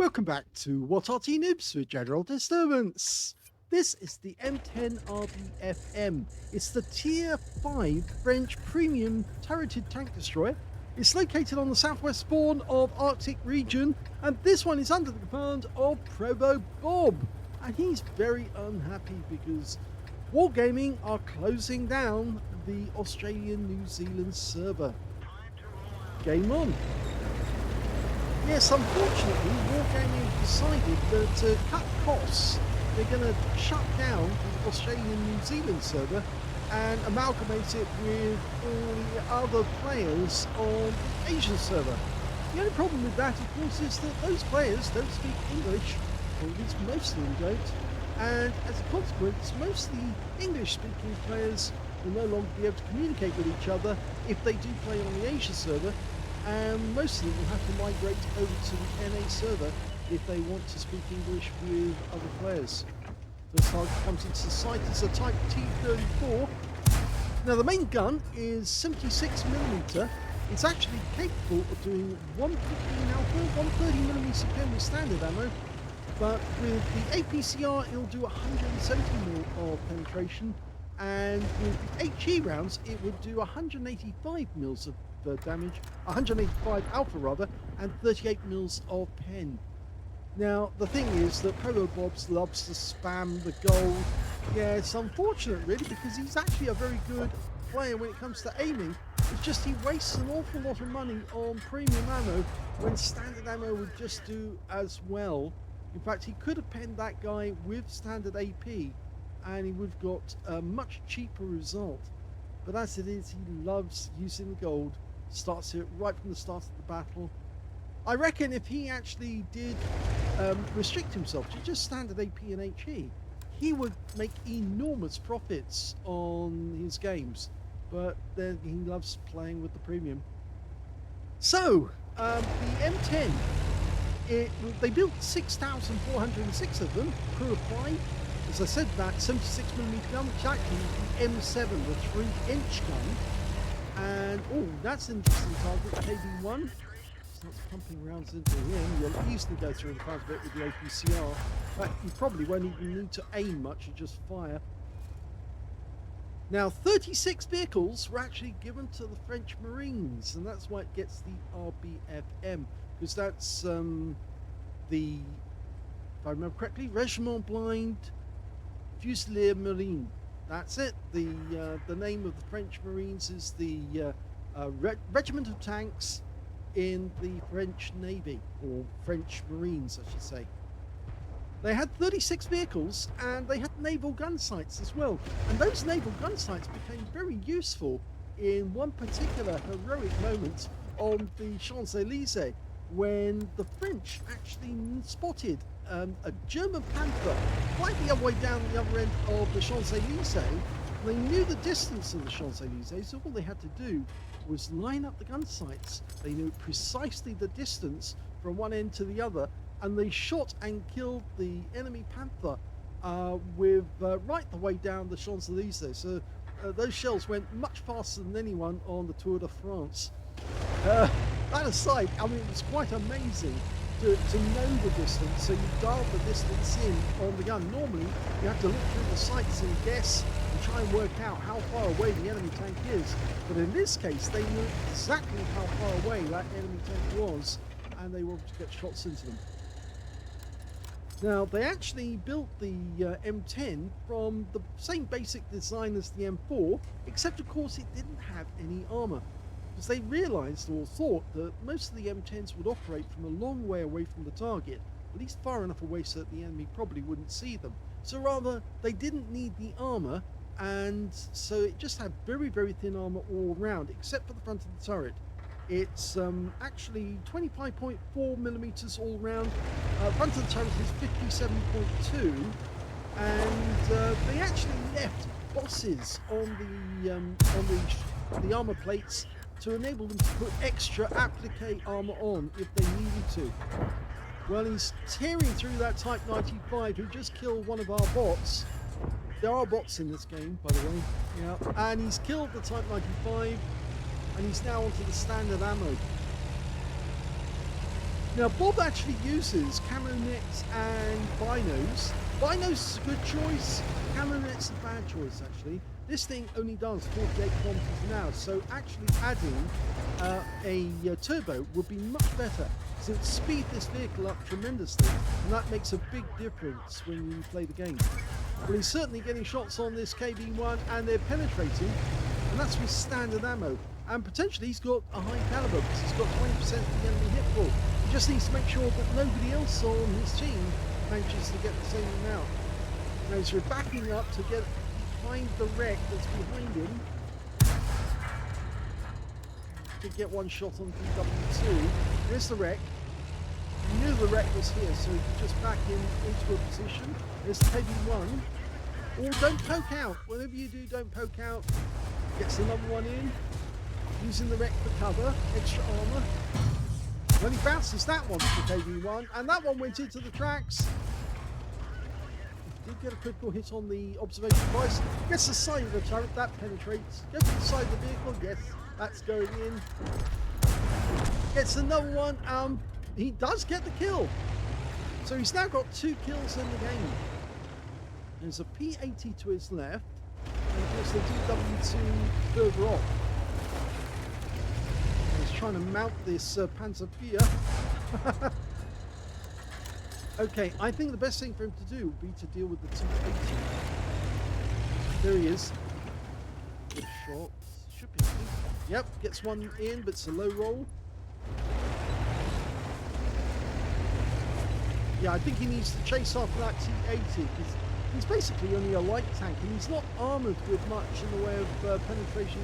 Welcome back to What Arty Noobs with General Disturbance. This is the M10 RBFM. It's the Tier 5 French premium turreted tank destroyer. It's located on the southwest spawn of Arctic region, and this one is under the command of ProvoBob. And he's very unhappy because Wargaming are closing down the Australian-New Zealand server. Game on. Yes, unfortunately, Wargaming decided that to cut costs, they're going to shut down the Australian-New Zealand server and amalgamate it with all the other players on the Asian server. The only problem with that, of course, is that those players don't speak English, or at least most of them don't, and as a consequence, most of the English-speaking players will no longer be able to communicate with each other if they do play on the Asia server, and most of them will have to migrate over to the NA server if they want to speak English with other players. First target comes into sight is a Type T-34. Now the main gun is 76mm. It's actually capable of doing 115 alpha, 130mm pen with standard ammo, but with the APCR it'll do 170mm of penetration, and with the HE rounds it would do 185mm of damage, 185 alpha rather, and 38mm of pen. Now the thing is that ProvoBob loves to spam the gold. Yeah, it's unfortunate really, because he's actually a very good player when it comes to aiming. It's just he wastes an awful lot of money on premium ammo when standard ammo would just do as well. In fact, he could have penned that guy with standard AP and he would have got a much cheaper result. But as it is, he loves using the gold. Starts it right from the start of the battle. I reckon if he actually did restrict himself to just standard AP and HE, he would make enormous profits on his games. But then he loves playing with the premium. So, the M10, they built 6,406 of them, crew of 5. As I said, that 76mm gun, which actually is the M7, the 3-inch gun. And, oh, that's an interesting target, KB1. Starts pumping rounds into him. You'll easily go through the front of it with the APCR. But you probably won't even need to aim much, you just fire. Now, 36 vehicles were actually given to the French Marines, and that's why it gets the RBFM, because that's the, if I remember correctly, Regiment Blind Fusilier Marine. That's it. The name of the French Marines is the Regiment of Tanks in the French Navy, or French Marines, I should say. They had 36 vehicles, and they had naval gun sights as well. And those naval gun sights became very useful in one particular heroic moment on the Champs-Élysées, when the French actually spotted a German Panther right the other way down the other end of the Champs-Élysées. They knew the distance of the Champs-Élysées, so all they had to do was line up the gun sights. They knew precisely the distance from one end to the other, and they shot and killed the enemy Panther with right the way down the Champs-Élysées. So those shells went much faster than anyone on the Tour de France. That aside, I mean, it was quite amazing to know the distance, so you dialed the distance in on the gun. Normally, you have to look through the sights and guess and try and work out how far away the enemy tank is. But in this case, they knew exactly how far away that enemy tank was, and they were able to get shots into them. Now, they actually built the M10 from the same basic design as the M4, except of course it didn't have any armor. Because they realized or thought that most of the M10s would operate from a long way away from the target, at least far enough away so that the enemy probably wouldn't see them. So rather, they didn't need the armor, and so it just had very, very thin armor all around, except for the front of the turret. It's actually 25.4mm all round. Front of the turret is 57.2, and they actually left bosses on the armor plates to enable them to put extra applique armor on if they needed to. Well, he's tearing through that Type 95 who just killed one of our bots. There are bots in this game, by the way. Yeah, and he's killed the Type 95, and he's now onto the standard ammo. Now, Bob actually uses camo nets and binos. Binos is a good choice. Camo nets is a bad choice, actually. This thing only does 48 kilometers an hour, so actually adding a turbo would be much better. So it speed this vehicle up tremendously, and that makes a big difference when you play the game. Well, he's certainly getting shots on this KV-1, and they're penetrating, and that's with standard ammo. And potentially he's got a high caliber because he's got 20% of the enemy hit pool. He just needs to make sure that nobody else on his team manages to get the same amount. Now so we're backing up to get behind the wreck that's behind him. To get one shot on DW2. There's the wreck. He knew the wreck was here, so he could just back him into a position. There's the KV-1. Or don't poke out. Whatever you do, don't poke out. Gets another one in. Using the wreck for cover, extra armor. When he bounces that one to the KV-1, and that one went into the tracks. He did get a critical hit on the observation device. Gets the side of the turret, that penetrates. Goes to the side of the vehicle, yes, that's going in. Gets another one, he does get the kill. So he's now got 2 kills in the game. There's a P80 to his left, and of course the DW2 further off. Trying to mount this Panzerfier. Okay, I think the best thing for him to do would be to deal with the 280. There he is. Good shot. Should be. Yep, gets one in, but it's a low roll. Yeah, I think he needs to chase after that T80 because he's basically only a light tank and he's not armoured with much in the way of penetration.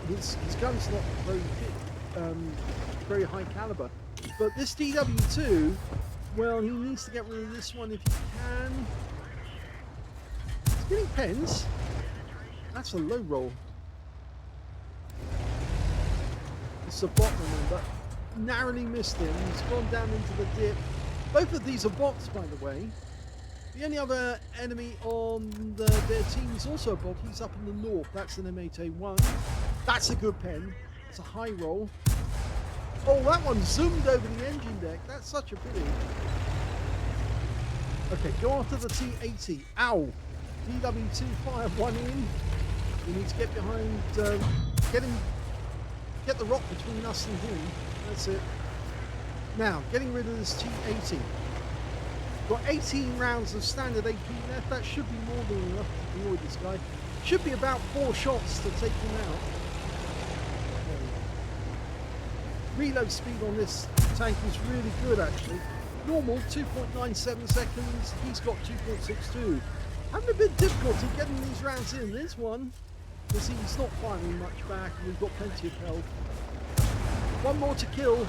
His gun's not very fit. Very high caliber, but this DW2, well, he needs to get rid of this one if he can. He's getting pens. That's a low roll. It's a bot, remember. Narrowly missed him. He's gone down into the dip. Both of these are bots, by the way. The only other enemy on their team is also a bot. He's up in the north. That's an M8A1. That's a good pen. It's a high roll. Oh, that one zoomed over the engine deck. That's such a pity. Okay, go after the T80. Ow! DW2 fired one in. We need to get behind, get the rock between us and him. That's it. Now, getting rid of this T80. Got 18 rounds of standard AP left. That should be more than enough to deal with this guy. Should be about 4 shots to take him out. Reload speed on this tank is really good, actually. Normal 2.97 seconds. He's got 2.62. Having a bit of difficulty getting these rounds in. There's one. You see, he's not firing much back, and we've got plenty of health. One more to kill,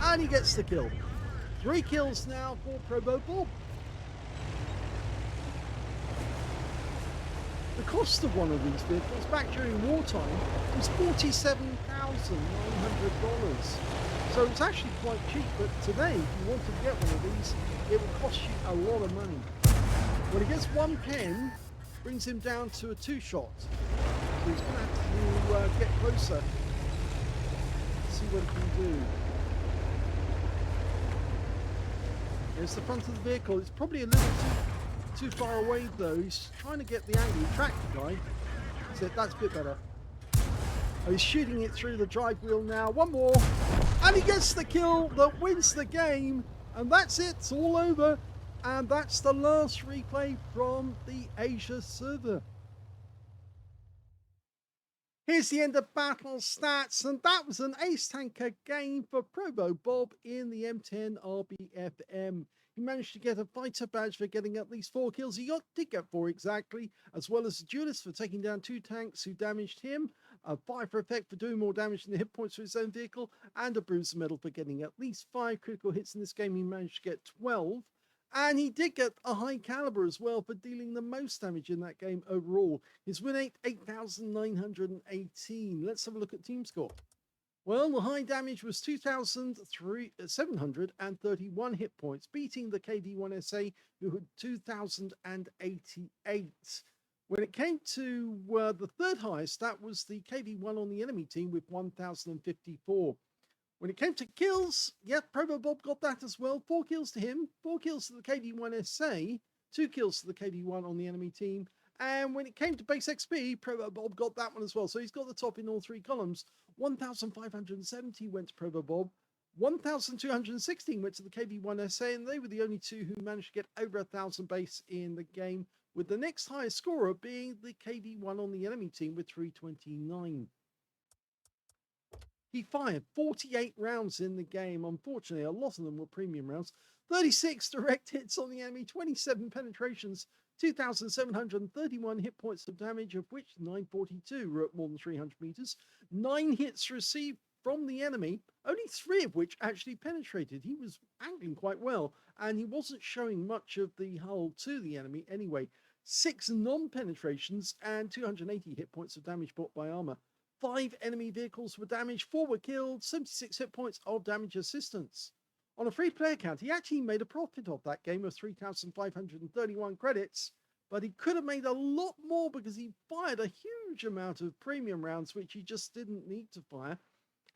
and he gets the kill. 3 kills now for ProvoBob. The cost of one of these vehicles back during wartime was $47,900. So it's actually quite cheap, but today, if you wanted to get one of these, it will cost you a lot of money. When he gets 1 pen, brings him down to a 2-shot. So he's going to have to get closer. See what he can do. There's the front of the vehicle. It's probably a little too far away though. He's trying to get the angle. He tracked the guy. That's a bit better. Oh, he's shooting it through the drive wheel now. One more. And he gets the kill that wins the game. And that's it. It's all over. And that's the last replay from the Asia server. Here's the end of battle stats, and that was an ace tanker game for ProvoBob in the M10 RBFM. He managed to get a fighter badge for getting at least 4 kills. He did get 4 exactly, as well as a duelist for taking down 2 tanks who damaged him, a fighter effect for doing more damage than the hit points for his own vehicle, and a bruiser medal for getting at least 5 critical hits in this game. He managed to get 12. And he did get a high caliber as well for dealing the most damage in that game overall. His win rate, 8,918. Let's have a look at team score. Well, the high damage was 2,731 hit points, beating the KD1SA, who had 2,088. When it came to the third highest, that was the KV1 on the enemy team with 1,054. When it came to kills, yeah, ProvoBob got that as well. 4 kills to him, 4 kills to the KV1SA, 2 kills to the KV1 on the enemy team. And when it came to base XP, ProvoBob got that one as well. So he's got the top in all 3 columns. 1,570 went to ProvoBob. 1,216 went to the KV1SA, and they were the only 2 who managed to get over 1,000 base in the game, with the next highest scorer being the KV1 on the enemy team with 329. He fired 48 rounds in the game. Unfortunately, a lot of them were premium rounds. 36 direct hits on the enemy, 27 penetrations, 2,731 hit points of damage, of which 942 were at more than 300 meters. 9 hits received from the enemy, only 3 of which actually penetrated. He was angling quite well, and he wasn't showing much of the hull to the enemy anyway. 6 non-penetrations and 280 hit points of damage brought by armor. 5 enemy vehicles were damaged, 4 were killed, 76 hit points of damage assistance. On a free player count, he actually made a profit of that game of 3,531 credits, but he could have made a lot more because he fired a huge amount of premium rounds, which he just didn't need to fire.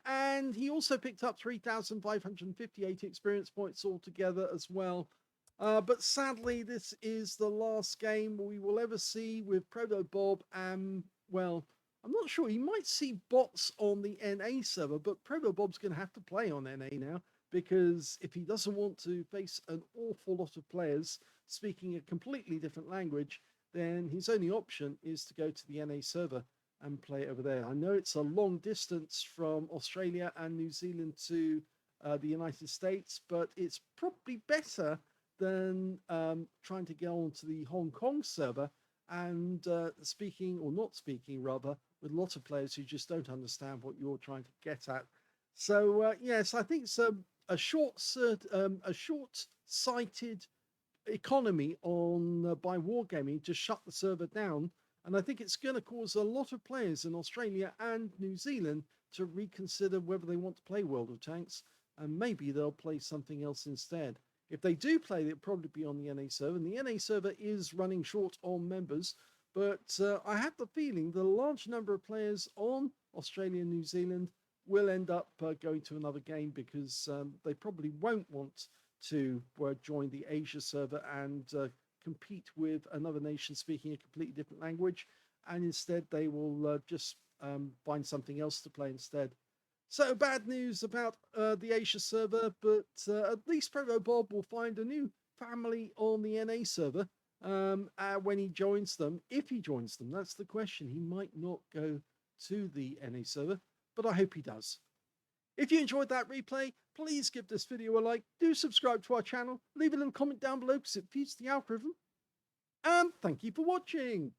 And he also picked up 3,558 experience points altogether as well. But sadly, this is the last game we will ever see with ProvoBob, and, well, I'm not sure. He might see bots on the NA server, but ProvoBob's going to have to play on NA now, because if he doesn't want to face an awful lot of players speaking a completely different language, then his only option is to go to the NA server and play over there. I know it's a long distance from Australia and New Zealand to the United States, but it's probably better than trying to get onto the Hong Kong server and speaking, or not speaking rather, with lots of players who just don't understand what you're trying to get at. So yes, I think it's a short-sighted economy on by wargaming to shut the server down, and I think it's going to cause a lot of players in Australia and New Zealand to reconsider whether they want to play World of Tanks, and maybe they'll play something else instead. If they do play, they'll probably be on the NA server, and the NA server is running short on members, but I have the feeling that a large number of players on Australia and New Zealand will end up going to another game, because they probably won't want to join the Asia server and compete with another nation speaking a completely different language, and instead they will just find something else to play instead. So bad news about the Asia server, but at least ProvoBob will find a new family on the NA server when he joins them. If he joins them, that's the question. He might not go to the NA server, but I hope he does. If you enjoyed that replay, please give this video a like, do subscribe to our channel, leave a little comment down below because it feeds the algorithm, and thank you for watching.